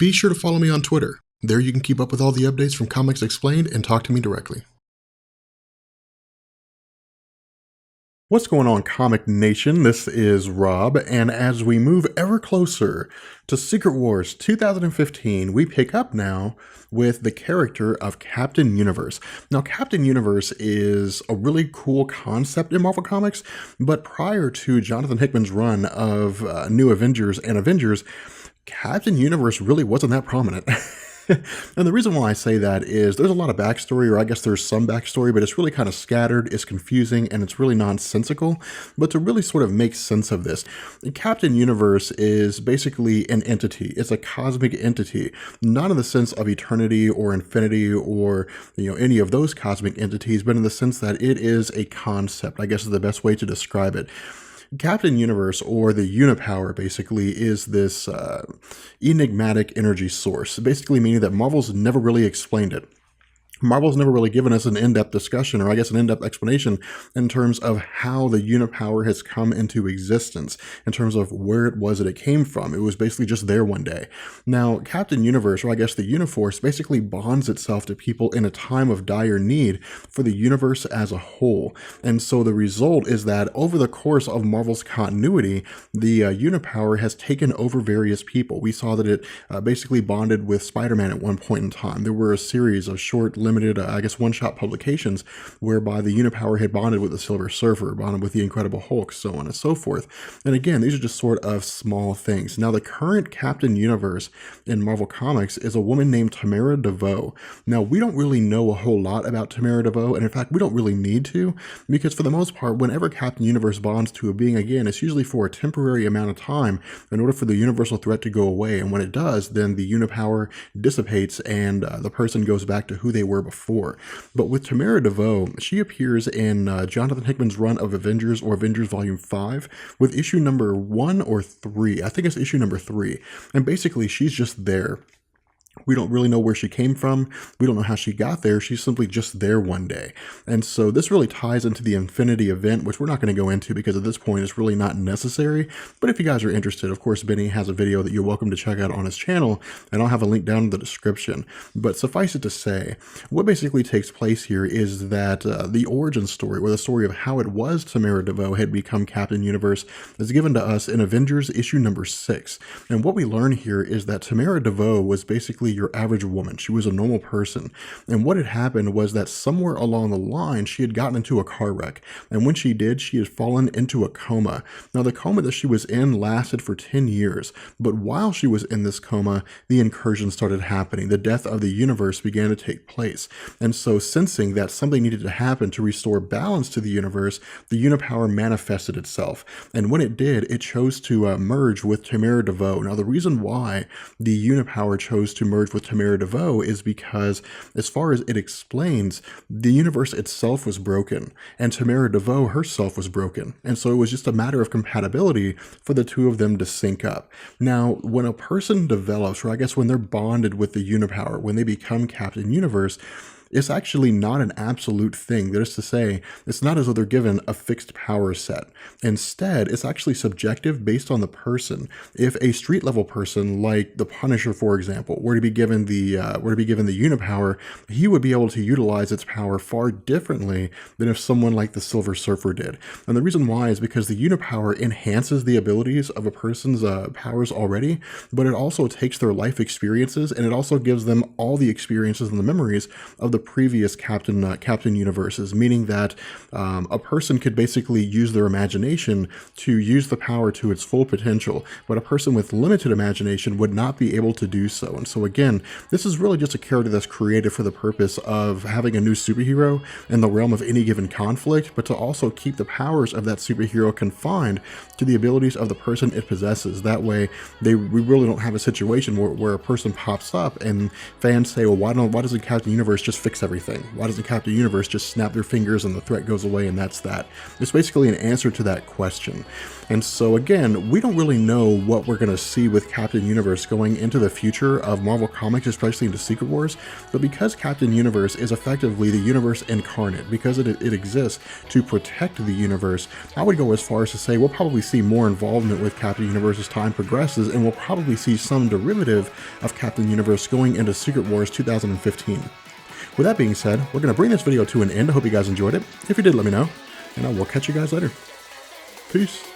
Be sure to follow me on Twitter. There you can keep up with all the updates from Comics Explained and talk to me directly. What's going on, Comic Nation? This is Rob, and as we move ever closer to Secret Wars 2015, we pick up now with the character of Captain Universe. Now, Captain Universe is a really cool concept in Marvel Comics, but prior to Jonathan Hickman's run of New Avengers and Avengers, Captain Universe really wasn't that prominent. And the reason why I say that is there's a lot of backstory, or I guess there's some backstory, but it's really kind of scattered, it's confusing, and it's really nonsensical. But to really sort of make sense of this, Captain Universe is basically an entity. It's a cosmic entity, not in the sense of eternity or infinity or any of those cosmic entities, but in the sense that it is a concept, I guess is the best way to describe it. Captain Universe, or the Unipower, basically is this enigmatic energy source, basically meaning that Marvel's never really explained it. Marvel's never really given us an in-depth discussion, or I guess an in-depth explanation, in terms of how the Unipower has come into existence, in terms of where it was that it came from. It was basically just there one day. Now, Captain Universe, or I guess the Uniforce, basically bonds itself to people in a time of dire need for the universe as a whole. And so the result is that over the course of Marvel's continuity, the Unipower has taken over various people. We saw that it basically bonded with Spider-Man at one point in time. There were a series of short, limited, I guess, one-shot publications whereby the Unipower had bonded with the Silver Surfer, bonded with the Incredible Hulk, so on and so forth. And again, these are just sort of small things. Now, the current Captain Universe in Marvel Comics is a woman named Tamara DeVoe. Now, we don't really know a whole lot about Tamara DeVoe, and in fact, we don't really need to, because for the most part, whenever Captain Universe bonds to a being again, it's usually for a temporary amount of time in order for the universal threat to go away. And when it does, then the Unipower dissipates and the person goes back to who they were before. But with Tamara DeVoe, she appears in Jonathan Hickman's run of Avengers, or Avengers Volume 5, with issue number 1 or 3. I think it's issue number 3. And basically, she's just there. We don't really know where she came from. We don't know how she got there. She's simply just there one day. And so this really ties into the Infinity event, which we're not going to go into because at this point it's really not necessary. But if you guys are interested, of course, Benny has a video that you're welcome to check out on his channel, and I'll have a link down in the description. But suffice it to say, what basically takes place here is that the origin story, or the story of how it was Tamara DeVoe had become Captain Universe, is given to us in Avengers issue number 6. And what we learn here is that Tamara DeVoe was basically your average woman. She was a normal person. And what had happened was that somewhere along the line, she had gotten into a car wreck. And when she did, she had fallen into a coma. Now, the coma that she was in lasted for 10 years. But while she was in this coma, the incursion started happening. The death of the universe began to take place. And so, sensing that something needed to happen to restore balance to the universe, the Unipower manifested itself. And when it did, it chose to merge with Tamara DeVoe. Now, the reason why the Unipower chose to merge with Tamara DeVoe is because, as far as it explains, the universe itself was broken, and Tamara DeVoe herself was broken. And so it was just a matter of compatibility for the two of them to sync up. Now, when a person develops, or I guess when they're bonded with the Unipower, when they become Captain Universe, it's actually not an absolute thing. That is to say, it's not as though they're given a fixed power set. Instead, it's actually subjective based on the person. If a street level person, like the Punisher, for example, were to be given the Unipower, he would be able to utilize its power far differently than if someone like the Silver Surfer did. And the reason why is because the Unipower enhances the abilities of a person's powers already, but it also takes their life experiences, and it also gives them all the experiences and the memories of the previous Captain Universes, meaning that a person could basically use their imagination to use the power to its full potential, but a person with limited imagination would not be able to do so. And so again, this is really just a character that's created for the purpose of having a new superhero in the realm of any given conflict, but to also keep the powers of that superhero confined to the abilities of the person it possesses. That way, we really don't have a situation where a person pops up and fans say, well, why doesn't Captain Universe just fix fix everything? Why doesn't Captain Universe just snap their fingers and the threat goes away and that's that? It's basically an answer to that question. And so again, we don't really know what we're going to see with Captain Universe going into the future of Marvel Comics, especially into Secret Wars, but because Captain Universe is effectively the universe incarnate, because it exists to protect the universe, I would go as far as to say we'll probably see more involvement with Captain Universe as time progresses, and we'll probably see some derivative of Captain Universe going into Secret Wars 2015. With that being said, we're going to bring this video to an end. I hope you guys enjoyed it. If you did, let me know, and I will catch you guys later. Peace.